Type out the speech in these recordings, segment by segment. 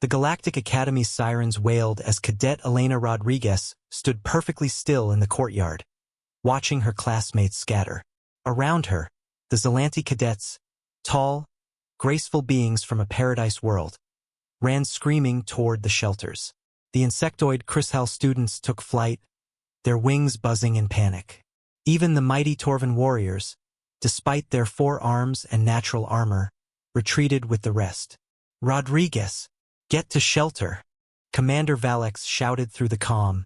The Galactic Academy's sirens wailed as Cadet Elena Rodriguez stood perfectly still in the courtyard, watching her classmates scatter. Around her, the Zelanti cadets, tall, graceful beings from a paradise world, ran screaming toward the shelters. The insectoid Chrysal students took flight, their wings buzzing in panic. Even the mighty Torvan warriors, despite their 4 arms and natural armor, retreated with the rest. "Rodriguez, get to shelter!" Commander Valex shouted through the comm,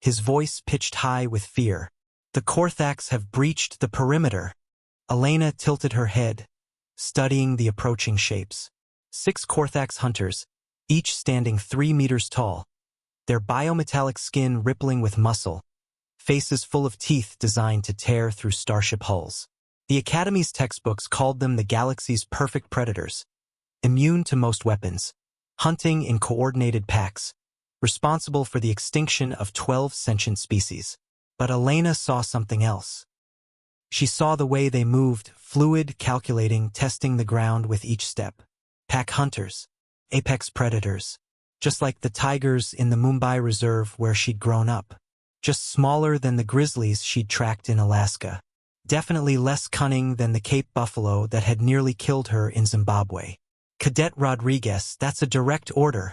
his voice pitched high with fear. "The Korthax have breached the perimeter." Elena tilted her head, studying the approaching shapes. 6 Korthax hunters, each standing 3 meters tall, their biometallic skin rippling with muscle, faces full of teeth designed to tear through starship hulls. The Academy's textbooks called them the galaxy's perfect predators, immune to most weapons, hunting in coordinated packs, responsible for the extinction of 12 sentient species. But Elena saw something else. She saw the way they moved, fluid, calculating, testing the ground with each step. Pack hunters, apex predators, just like the tigers in the Mumbai Reserve where she'd grown up, just smaller than the grizzlies she'd tracked in Alaska. Definitely less cunning than the Cape buffalo that had nearly killed her in Zimbabwe. "Cadet Rodriguez, that's a direct order,"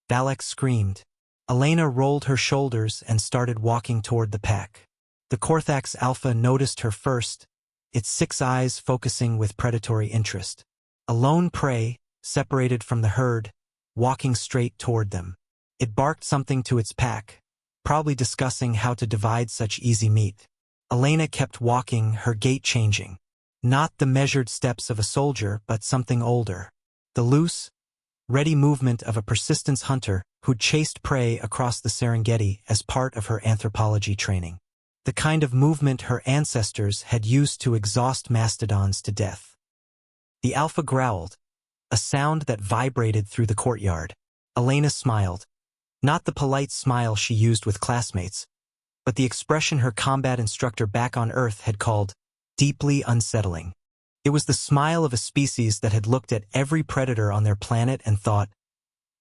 Valex screamed. Elena rolled her shoulders and started walking toward the pack. The Korthax Alpha noticed her first, its 6 eyes focusing with predatory interest. A lone prey, separated from the herd, walking straight toward them. It barked something to its pack, probably discussing how to divide such easy meat. Elena kept walking, her gait changing. Not the measured steps of a soldier, but something older. The loose, ready movement of a persistence hunter who'd chased prey across the Serengeti as part of her anthropology training. The kind of movement her ancestors had used to exhaust mastodons to death. The Alpha growled, a sound that vibrated through the courtyard. Elena smiled. Not the polite smile she used with classmates, but the expression her combat instructor back on Earth had called deeply unsettling. It was the smile of a species that had looked at every predator on their planet and thought,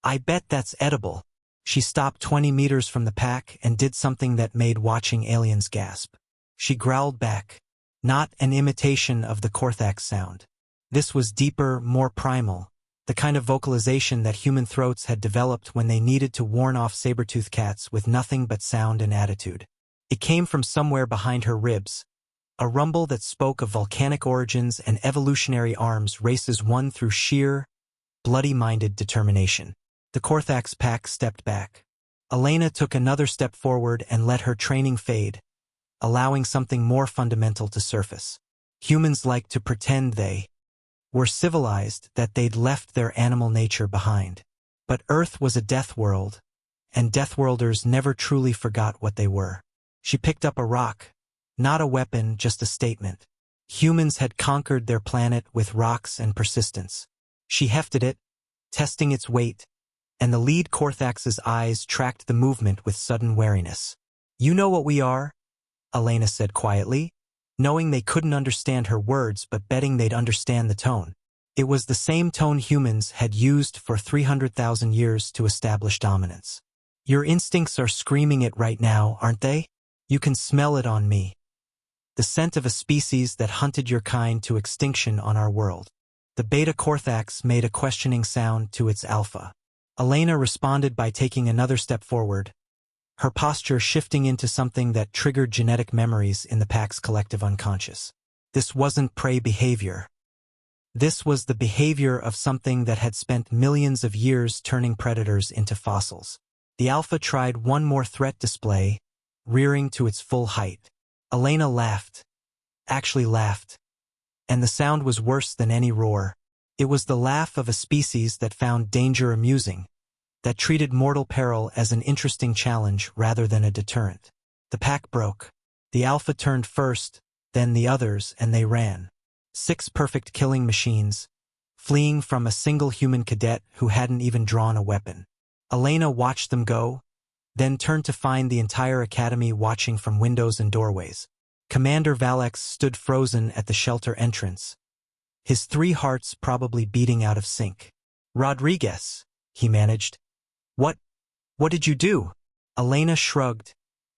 "I bet that's edible." She stopped 20 meters from the pack and did something that made watching aliens gasp. She growled back, not an imitation of the Korthax sound. This was deeper, more primal, the kind of vocalization that human throats had developed when they needed to warn off saber-toothed cats with nothing but sound and attitude. It came from somewhere behind her ribs, a rumble that spoke of volcanic origins and evolutionary arms races won through sheer, bloody-minded determination. The Korthax pack stepped back. Elena took another step forward and let her training fade, allowing something more fundamental to surface. Humans like to pretend they were civilized, that they'd left their animal nature behind. But Earth was a death world, and Deathworlders never truly forgot what they were. She picked up a rock, not a weapon, just a statement. Humans had conquered their planet with rocks and persistence. She hefted it, testing its weight, and the lead Korthax's eyes tracked the movement with sudden wariness. "You know what we are?" Elena said quietly, knowing they couldn't understand her words but betting they'd understand the tone. It was the same tone humans had used for 300,000 years to establish dominance. "Your instincts are screaming it right now, aren't they? You can smell it on me. The scent of a species that hunted your kind to extinction on our world." The Beta Korthax made a questioning sound to its Alpha. Elena responded by taking another step forward, her posture shifting into something that triggered genetic memories in the pack's collective unconscious. This wasn't prey behavior. This was the behavior of something that had spent millions of years turning predators into fossils. The Alpha tried one more threat display, rearing to its full height. Elena laughed. Actually laughed. And the sound was worse than any roar. It was the laugh of a species that found danger amusing, that treated mortal peril as an interesting challenge rather than a deterrent. The pack broke. The Alpha turned first, then the others, and they ran. 6 perfect killing machines, fleeing from a single human cadet who hadn't even drawn a weapon. Elena watched them go, then turned to find the entire academy watching from windows and doorways. Commander Valex stood frozen at the shelter entrance, his 3 hearts probably beating out of sync. "Rodriguez," he managed. What did you do? Elena shrugged,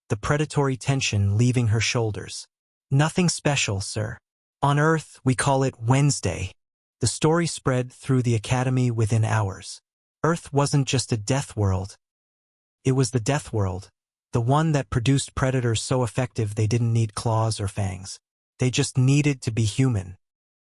the predatory tension leaving her shoulders. Nothing special, sir. On Earth, we call it Wednesday. The story spread through the Academy within hours. Earth wasn't just a death world. It was the death world, the one that produced predators so effective they didn't need claws or fangs. They just needed to be human.